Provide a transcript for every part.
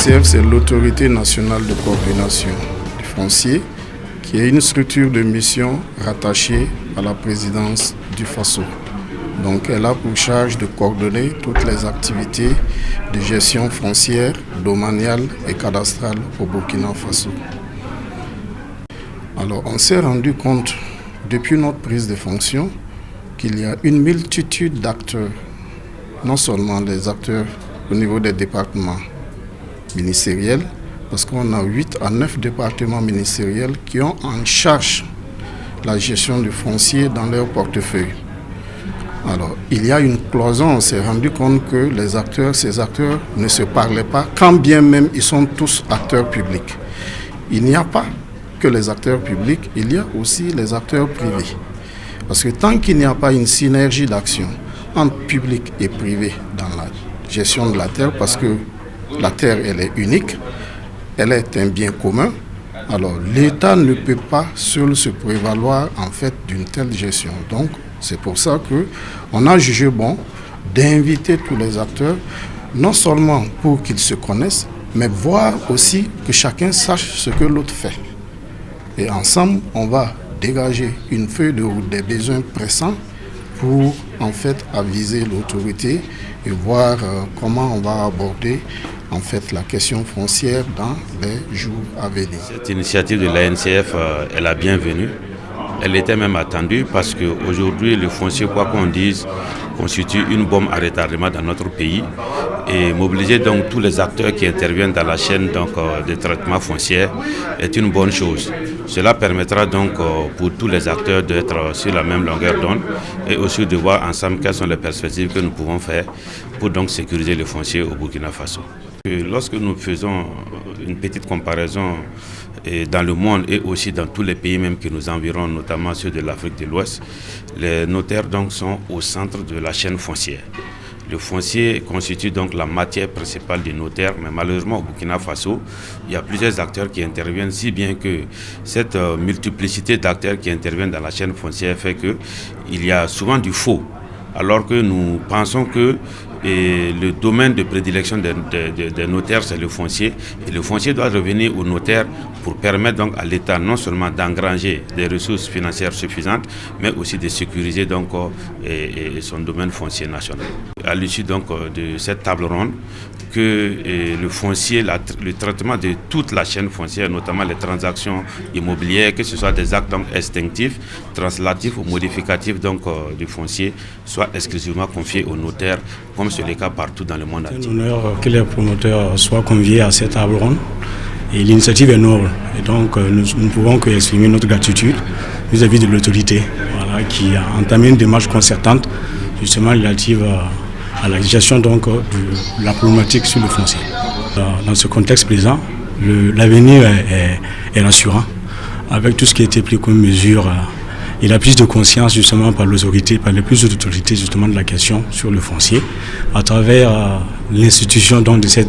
L'ANCF, c'est l'Autorité nationale de coordination du foncier, qui est une structure de mission rattachée à la présidence du Faso. Donc elle a pour charge de coordonner toutes les activités de gestion foncière, domaniale et cadastrale au Burkina Faso. Alors on s'est rendu compte depuis notre prise de fonction qu'il y a une multitude d'acteurs, non seulement les acteurs au niveau des départements ministériels, parce qu'on a 8 à 9 départements ministériels qui ont en charge la gestion du foncier dans leur portefeuille. Alors, il y a une cloison, on s'est rendu compte que ces acteurs ne se parlaient pas, quand bien même ils sont tous acteurs publics. Il n'y a pas que les acteurs publics, il y a aussi les acteurs privés. Parce que tant qu'il n'y a pas une synergie d'action entre public et privé dans la gestion de la terre, parce que la terre, elle est unique, elle est un bien commun, alors l'État ne peut pas seul se prévaloir en fait d'une telle gestion. Donc, c'est pour ça qu'on a jugé bon d'inviter tous les acteurs, non seulement pour qu'ils se connaissent, mais voir aussi que chacun sache ce que l'autre fait. Et ensemble, on va dégager une feuille de route des besoins pressants pour en fait aviser l'autorité et voir comment on va aborder en fait la question foncière dans les jours à venir. Cette initiative de l'ANCF est la bienvenue. Elle était même attendue parce qu'aujourd'hui, le foncier, quoi qu'on dise, constitue une bombe à retardement dans notre pays. Et mobiliser donc tous les acteurs qui interviennent dans la chaîne de traitement foncier est une bonne chose. Cela permettra donc pour tous les acteurs d'être sur la même longueur d'onde et aussi de voir ensemble quelles sont les perspectives que nous pouvons faire pour donc sécuriser le foncier au Burkina Faso. Lorsque nous faisons une petite comparaison dans le monde et aussi dans tous les pays même qui nous environnent, notamment ceux de l'Afrique de l'Ouest, les notaires donc sont au centre de la chaîne foncière. Le foncier constitue donc la matière principale des notaires, mais malheureusement au Burkina Faso, il y a plusieurs acteurs qui interviennent, si bien que cette multiplicité d'acteurs qui interviennent dans la chaîne foncière fait qu'il y a souvent du faux, alors que nous pensons que le domaine de prédilection des notaires, c'est le foncier. Et le foncier doit revenir au notaire pour permettre donc à l'État non seulement d'engranger des ressources financières suffisantes, mais aussi de sécuriser donc son domaine foncier national. À l'issue donc de cette table ronde, que le foncier, le traitement de toute la chaîne foncière, notamment les transactions immobilières, que ce soit des actes donc extinctifs, translatifs ou modificatifs donc du foncier, soit exclusivement confiés aux notaires, comme c'est le cas partout dans le monde entier. C'est un honneur que les promoteurs soient conviés à cette table ronde. Et l'initiative est noble. Et donc, nous ne pouvons que exprimer notre gratitude vis-à-vis de l'autorité, qui a entamé une démarche concertante, justement relative à la gestion donc, de la problématique sur le foncier. Dans ce contexte présent, l'avenir est rassurant, avec tout ce qui a été pris comme mesure et la prise de conscience justement par l'autorité, par les plus d'autorités justement de la question sur le foncier, à travers l'institution donc, de cette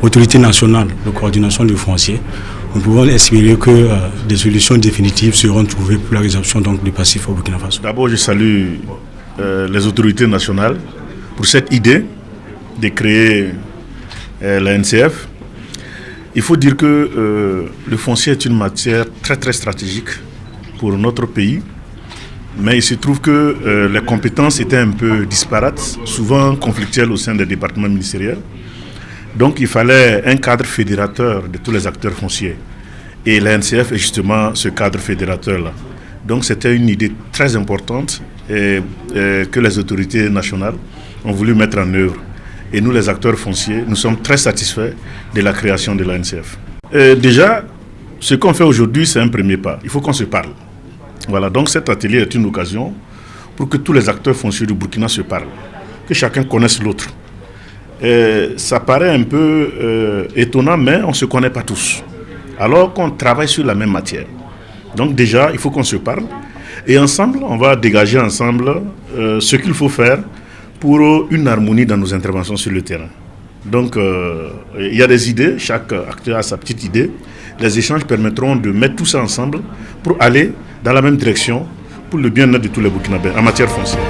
autorité nationale de coordination du foncier. Nous pouvons espérer que des solutions définitives seront trouvées pour la résorption donc, du passif au Burkina Faso. D'abord, je salue les autorités nationales pour cette idée de créer la NCF. Il faut dire que le foncier est une matière très très stratégique pour notre pays, mais il se trouve que les compétences étaient un peu disparates, souvent conflictuelles au sein des départements ministériels. Donc il fallait un cadre fédérateur de tous les acteurs fonciers. Et la NCF est justement ce cadre fédérateur-là. Donc c'était une idée très importante que les autorités nationales ont voulu mettre en œuvre. Et nous, les acteurs fonciers, nous sommes très satisfaits de la création de la NCF. Déjà, ce qu'on fait aujourd'hui, c'est un premier pas. Il faut qu'on se parle. Voilà, donc cet atelier est une occasion pour que tous les acteurs fonciers du Burkina se parlent, que chacun connaisse l'autre. Ça paraît un peu étonnant, mais on ne se connaît pas tous, alors qu'on travaille sur la même matière. Donc déjà, il faut qu'on se parle, et ensemble, on va dégager ensemble ce qu'il faut faire pour une harmonie dans nos interventions sur le terrain. Donc, il y a des idées, chaque acteur a sa petite idée. Les échanges permettront de mettre tout ça ensemble pour aller dans la même direction pour le bien-être de tous les Burkinabés en matière foncière.